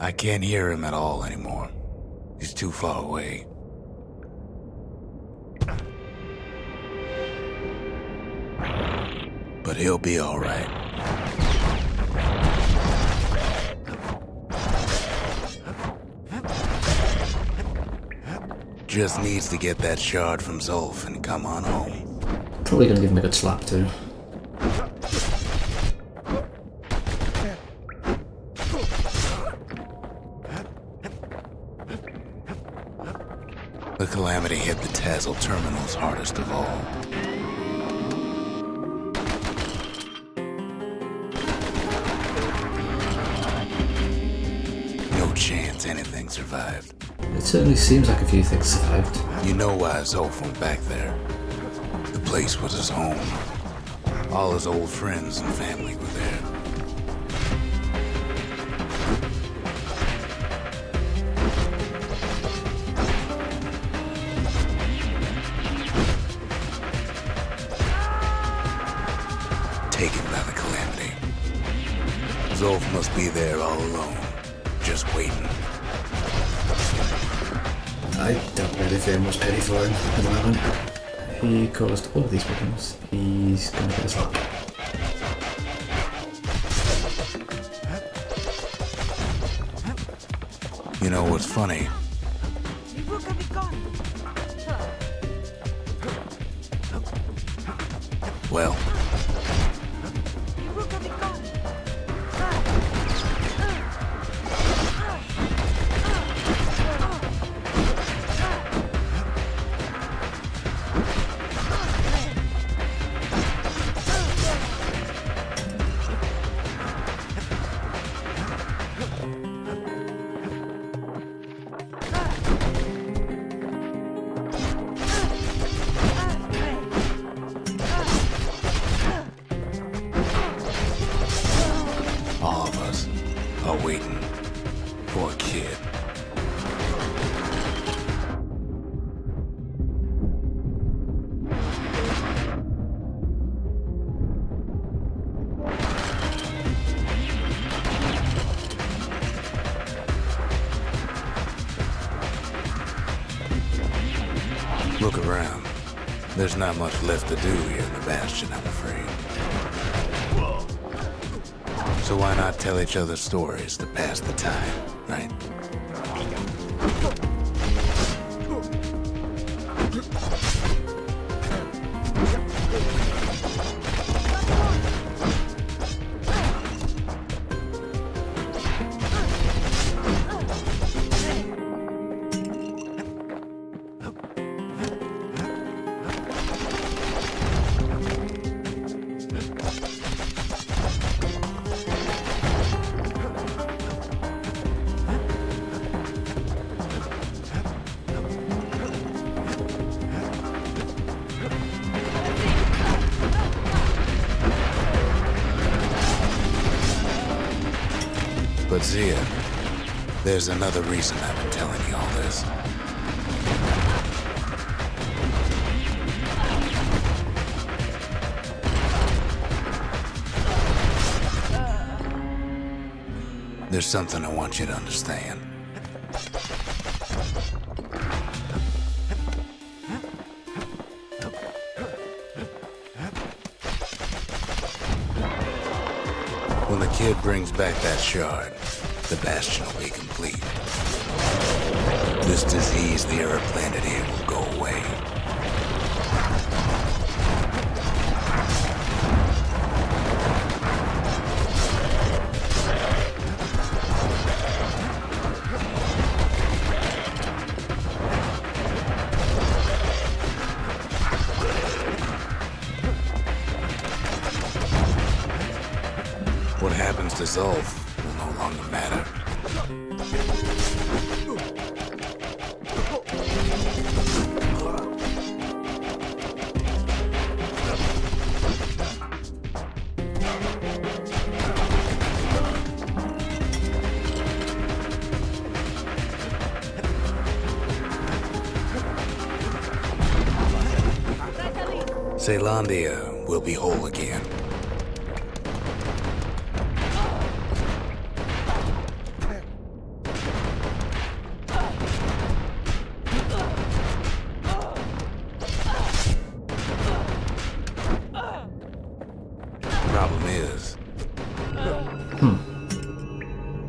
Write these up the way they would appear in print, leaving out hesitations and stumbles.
I can't hear him at all anymore. He's too far away. But he'll be all right. Just needs to get that shard from Zolf and come on home. Probably gonna give him a good slap too. The calamity hit the Tazzle terminals hardest of all. No chance anything survived. It certainly seems like a few things survived. You know why Zolf went back there. The place was his home. All his old friends and family were there. Taken by the calamity. Zolf must be there all alone, just waiting. I don't really feel much pity for him at the moment. He caused all these problems. He's gonna get a slap. You know what's funny? Well, all of us are waiting for a kid. Look around. There's not much left to do here in the Bastion, I'm afraid. So why not tell each other stories to pass the time, right? But Zia, there's another reason I've been telling you all this. There's something I want you to understand. When the kid brings back that shard, the Bastion will be complete. This disease the Earth planted here will go away. What happens to Zolf will no longer matter. Zealandia will be whole again.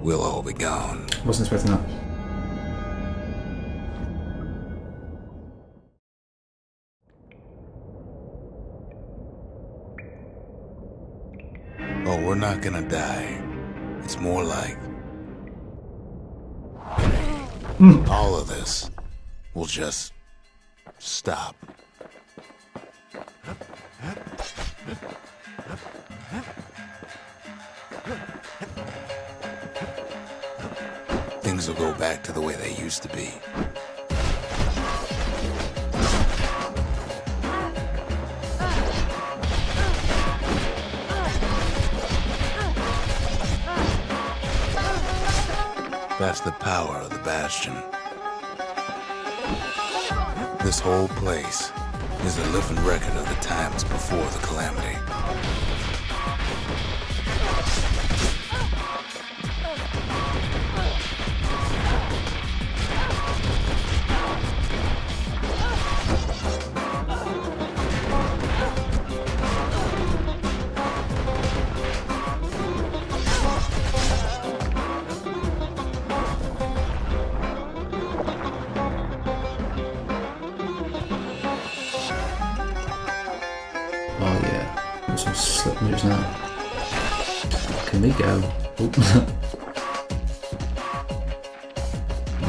we'll all be gone. Wasn't expecting that. Oh, we're not gonna die. It's more like... all of this will just stop. Things will go back to the way they used to be. That's the power of the Bastion. This whole place is a living record of the times before the calamity. Oh yeah, there's some slip moves now. Can we go? Oop.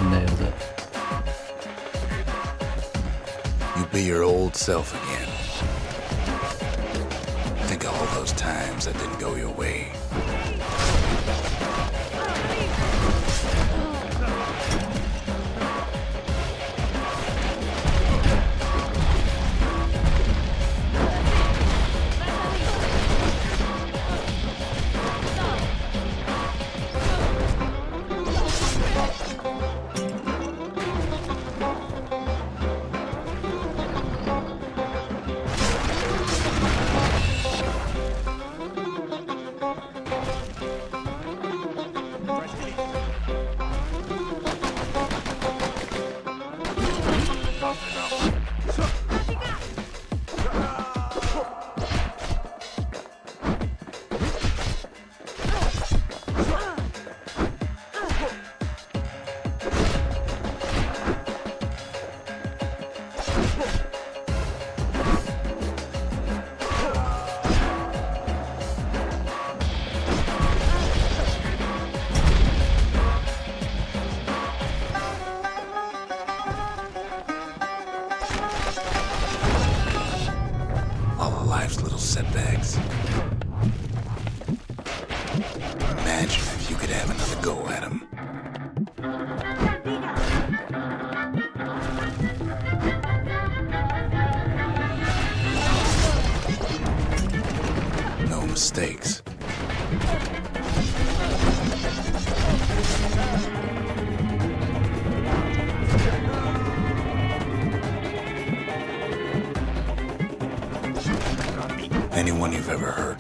Nailed it. You be your old self again. Think of all those times that didn't go your way. Life's little setbacks. Imagine if you could have another go at them. No mistakes. Anyone you've ever hurt.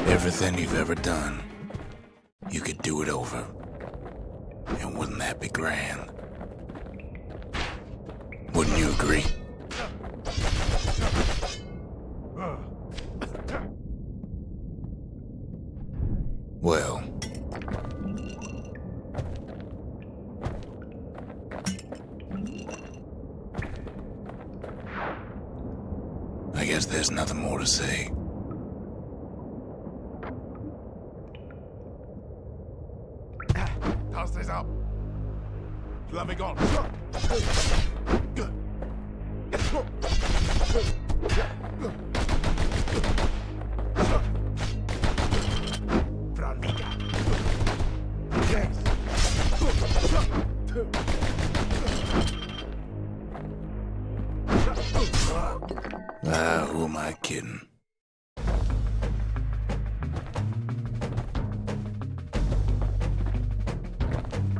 Everything you've ever done, you could do it over. And wouldn't that be grand? Wouldn't you agree? Well, I guess there's nothing more to say. Toss this up. Let me go. Who am I kidding?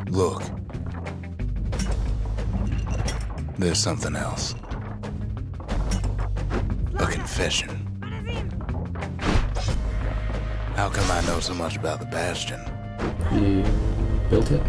Look. There's something else. A confession. How come I know so much about the Bastion? You built it?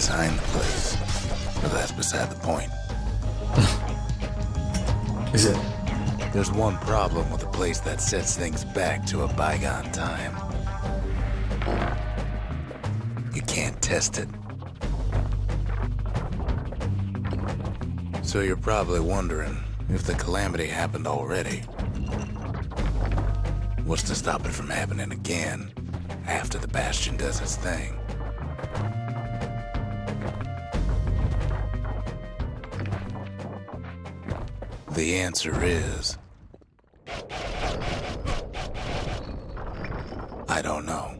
design the place. But that's beside the point. Is it? There's one problem with a place that sets things back to a bygone time. You can't test it. So you're probably wondering if the calamity happened already. What's to stop it from happening again after the Bastion does its thing? The answer is... I don't know.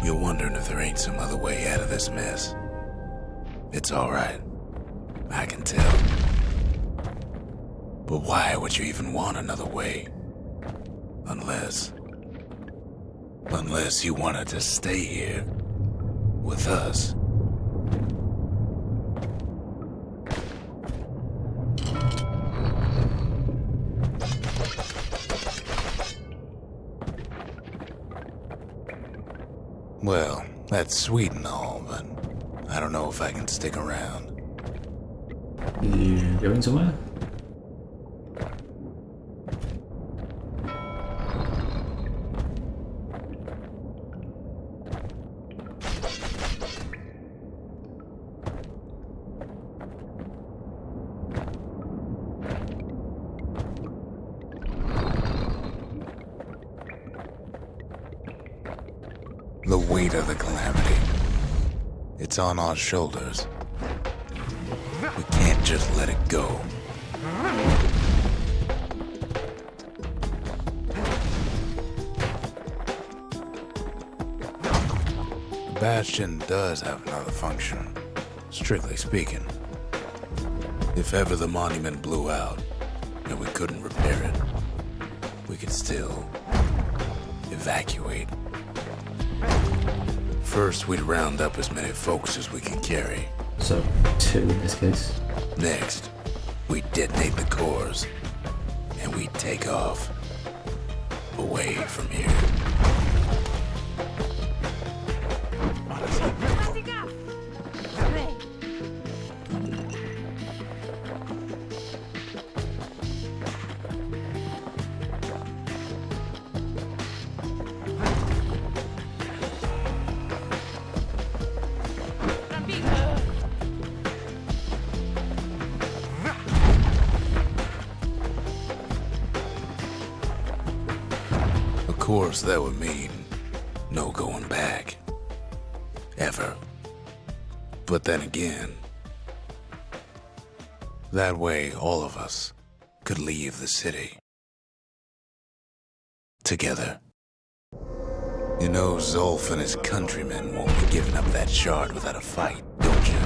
You're wondering if there ain't some other way out of this mess. It's alright. I can tell. But why would you even want another way? Unless you wanted to stay here with us. Well, that's sweet and all, but I don't know if I can stick around. You going somewhere? The weight of the calamity. It's on our shoulders. We can't just let it go. The Bastion does have another function, strictly speaking. If ever the monument blew out and we couldn't repair it, we could still evacuate. First, we'd round up as many folks as we could carry. So, 2 in this case. Next, we'd detonate the cores, and we'd take off. Away from here. Of course, that would mean no going back. Ever. But then again, that way all of us could leave the city. Together. You know Zolf and his countrymen won't be giving up that shard without a fight, don't you?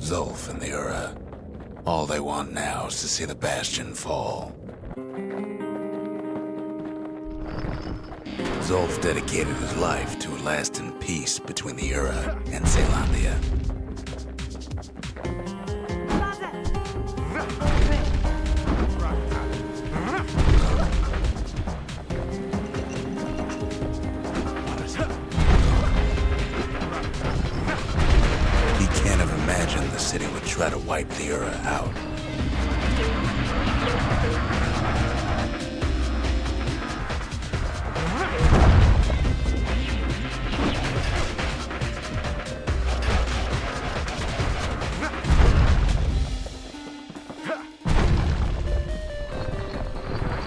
Zolf and the Ura. All they want now is to see the Bastion fall. Zolf dedicated his life to a lasting peace between the Ura and Zealandia. The city would try to wipe the Ura out.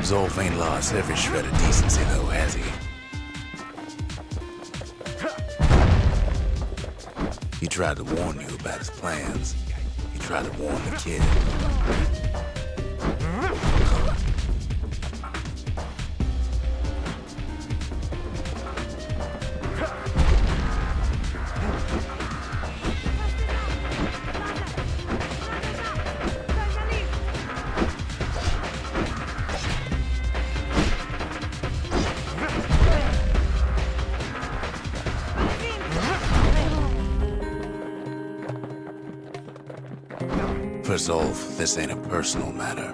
Zolf ain't lost every shred of decency though, has he? He tried to warn you about his plans. He tried to warn the kid. For Zolf, this ain't a personal matter.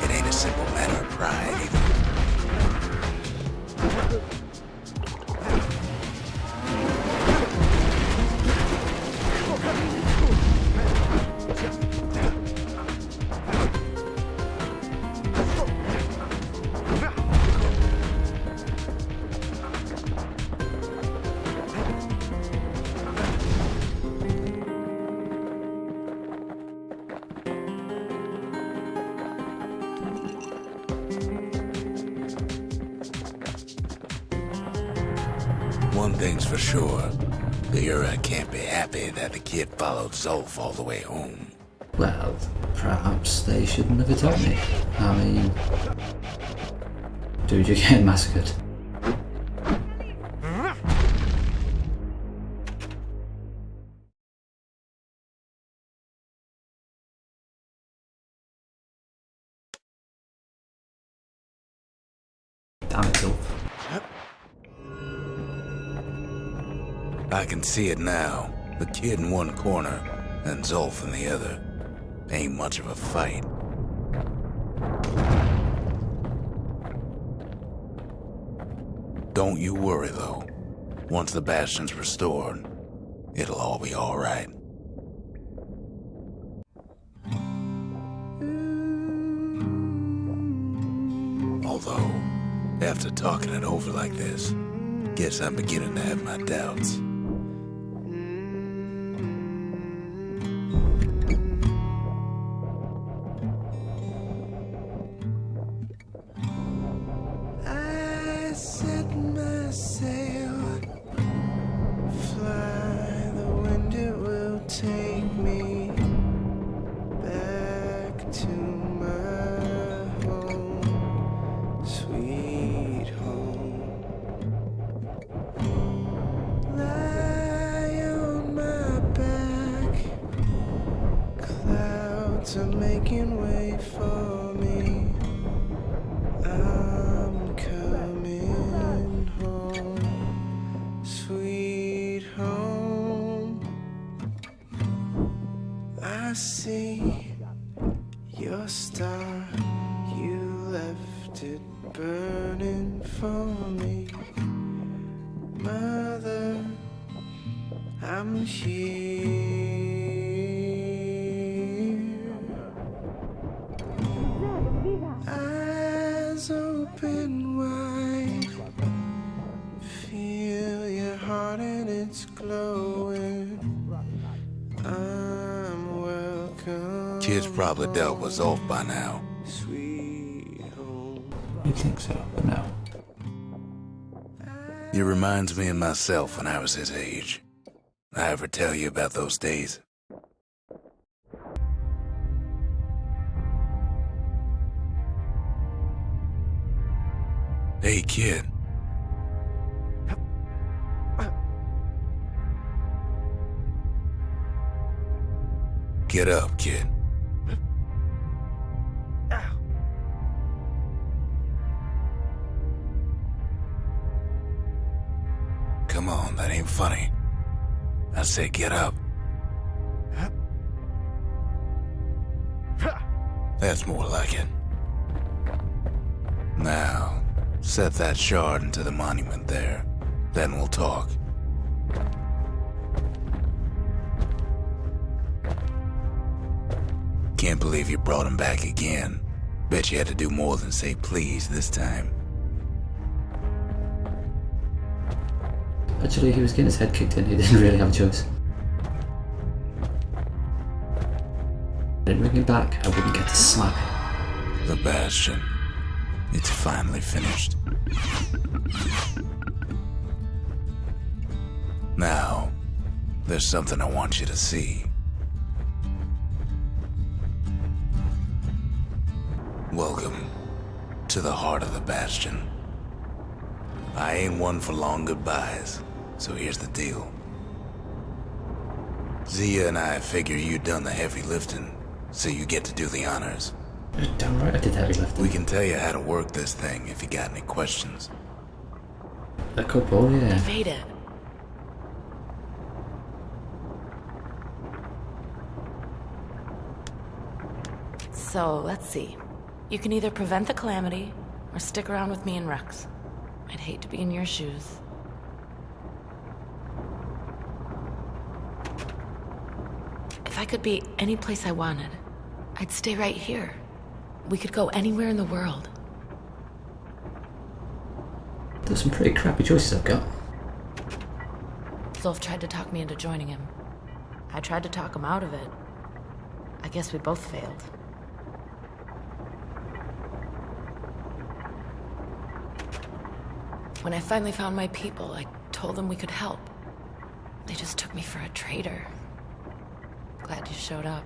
It ain't a simple matter of pride either. One thing's for sure, the Ura can't be happy that the kid followed Zolf all the way home. Well, perhaps they shouldn't have attacked me. I mean... Dude, you're getting massacred. Damn it, Zolf. I can see it now. The kid in one corner, and Zolf in the other. Ain't much of a fight. Don't you worry, though. Once the Bastion's restored, it'll all be alright. Although, after talking it over like this, guess I'm beginning to have my doubts. I set my sail, fly, the wind it will take me back to my home, sweet home. Lie on my back, clouds are making way for me. I'm coming home, sweet home. I see your star, you left it burning for me. Mother, I'm here. Eyes open wide, feel your heart and it's glowing. I'm welcome. Kid's probably dealt with Zolf by now. Sweet home. You'd think so, but no. It reminds me of myself when I was his age. I ever tell you about those days? Hey, kid. Get up, kid. Come on, that ain't funny. I say get up. That's more like it. Now, set that shard into the monument there. Then we'll talk. Can't believe you brought him back again. Bet you had to do more than say please this time. Actually, he was getting his head kicked in, he didn't really have a choice. I didn't bring him back, I wouldn't get to slap him. The Bastion. It's finally finished. Now, there's something I want you to see. Welcome to the heart of the Bastion. I ain't one for long goodbyes, so here's the deal. Zia and I figure you done the heavy lifting, so you get to do the honors. Damn right I did heavy lifting. We can tell you how to work this thing if you got any questions. A couple, yeah. Evade it. So, let's see. You can either prevent the calamity, or stick around with me and Rex. I'd hate to be in your shoes. If I could be any place I wanted, I'd stay right here. We could go anywhere in the world. There's some pretty crappy choices I've got. Zulf tried to talk me into joining him. I tried to talk him out of it. I guess we both failed. When I finally found my people, I told them we could help. They just took me for a traitor. Glad you showed up.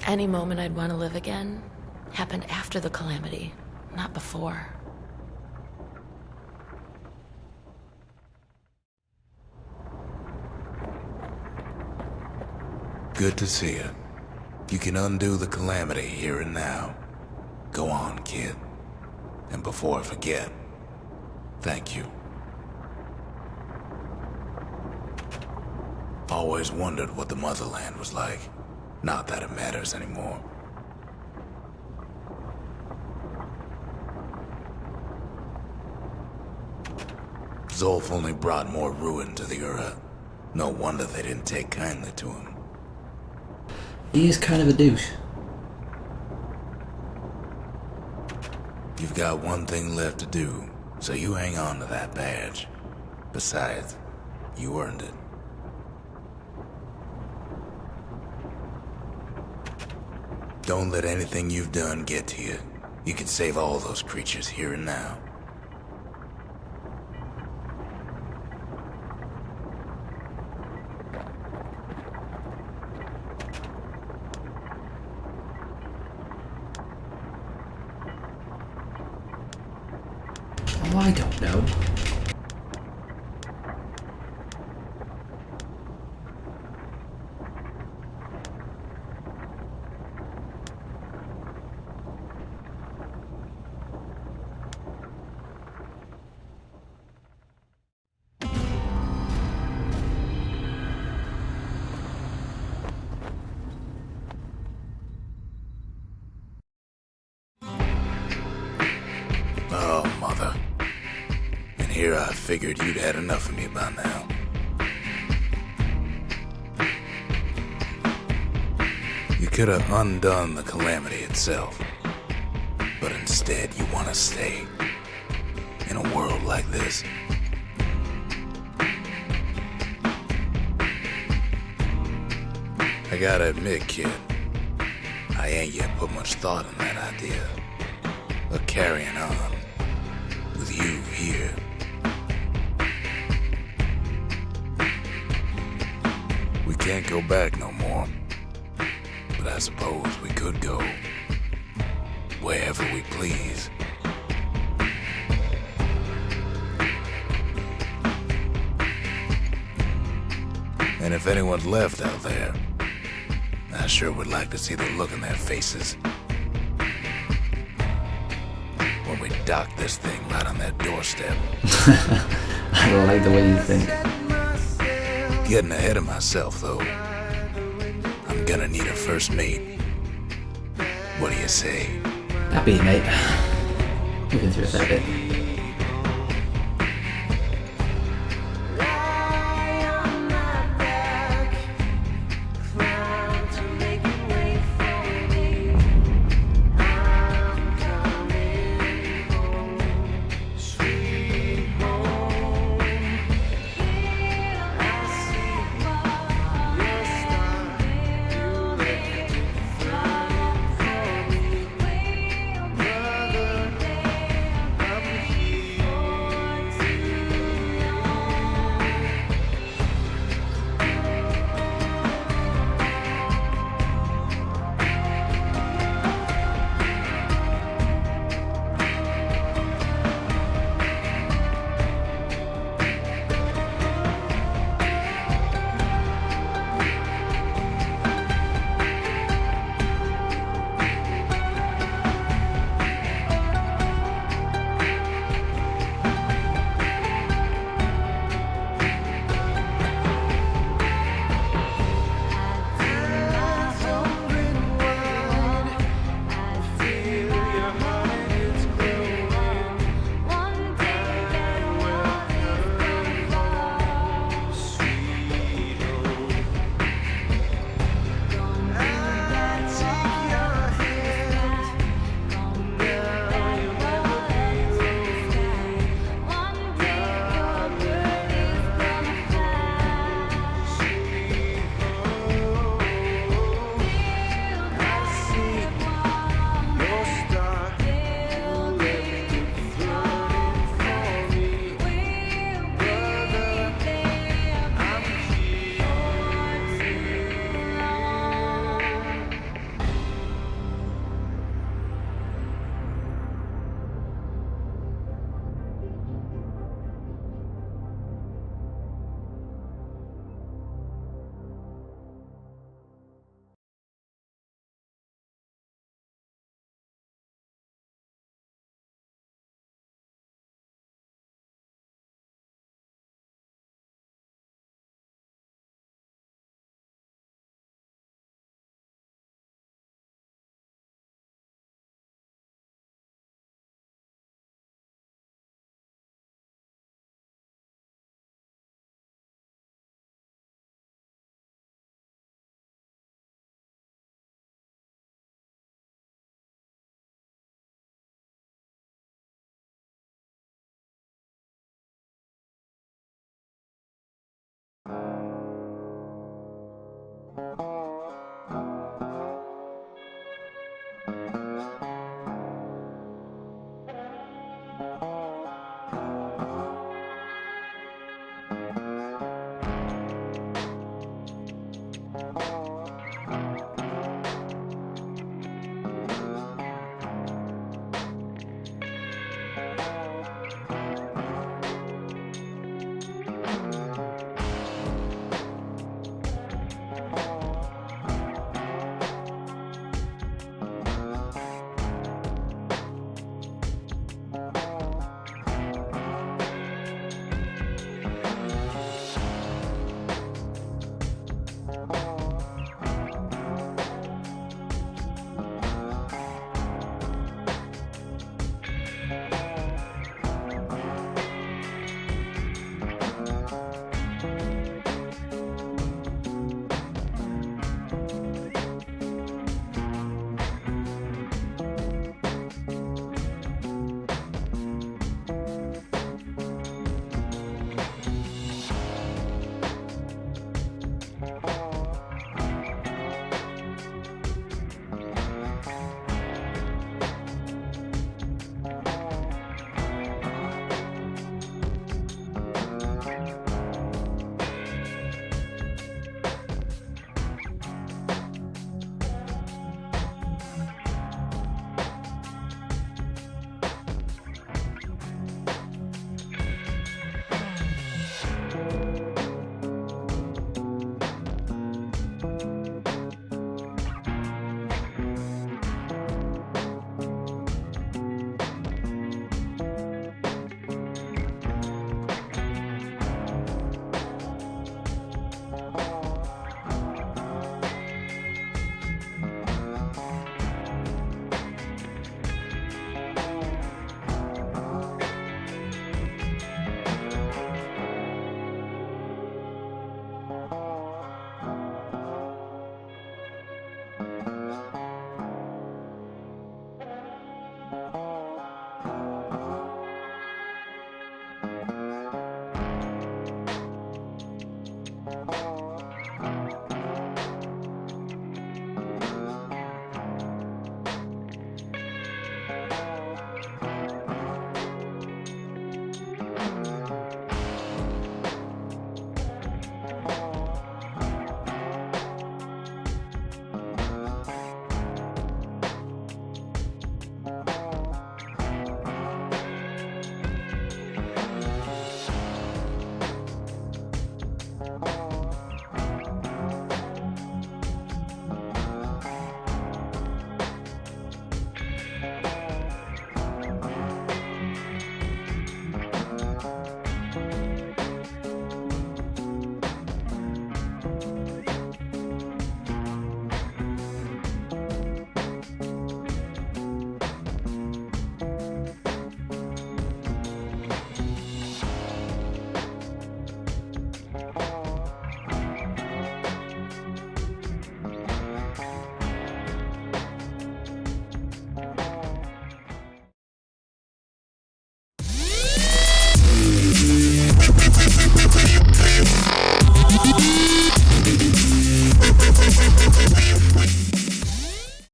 Any moment I'd want to live again happened after the calamity, not before. Good to see you. You can undo the calamity here and now. Go on, kid. And before I forget, thank you. Always wondered what the motherland was like. Not that it matters anymore. Zulf only brought more ruin to the Ura. No wonder they didn't take kindly to him. He is kind of a douche. You've got one thing left to do, so you hang on to that badge. Besides, you earned it. Don't let anything you've done get to you. You can save all those creatures here and now. Oh, I don't know. Oh, mother. And here I figured you'd had enough of me by now. You could have undone the calamity itself. But instead you want to stay. In a world like this. I gotta admit, kid, I ain't yet put much thought in that idea. Of carrying on with you here. We can't go back no more, but I suppose we could go wherever we please. And if anyone's left out there, I sure would like to see the look in their faces when we dock this thing right on their doorstep. I don't like the way you think. Getting ahead of myself, though. I'm gonna need a first mate. What do you say? Happy, mate. We've been through a fair bit.